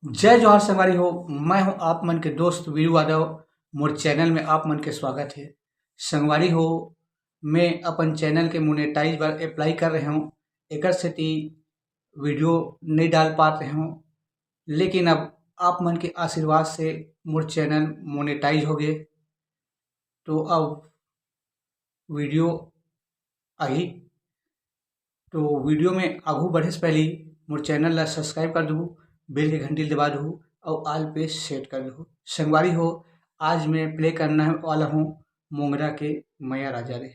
जय जोहार संगवारी हो। मैं हूं आप मन के दोस्त वीरू यादव। मोर चैनल में आप मन के स्वागत है। संगवारी हो, मैं अपन चैनल के मोनेटाइज बर अप्लाई कर रहे हूँ। एकर सेती वीडियो नहीं डाल पात रहे हूँ, लेकिन अब आप मन के आशीर्वाद से मोर चैनल मोनेटाइज हो गए। तो अब वीडियो आही तो वीडियो में आघू बढ़े से पहले मोर चैनल ला सब्सक्राइब कर दहू, बेल के घंटी दबा दहू और ऑल पे सेट कर दहू। संगवारी हो, आज मैं प्ले करने वाला हूँ मोंगरा के मैया राजा रे।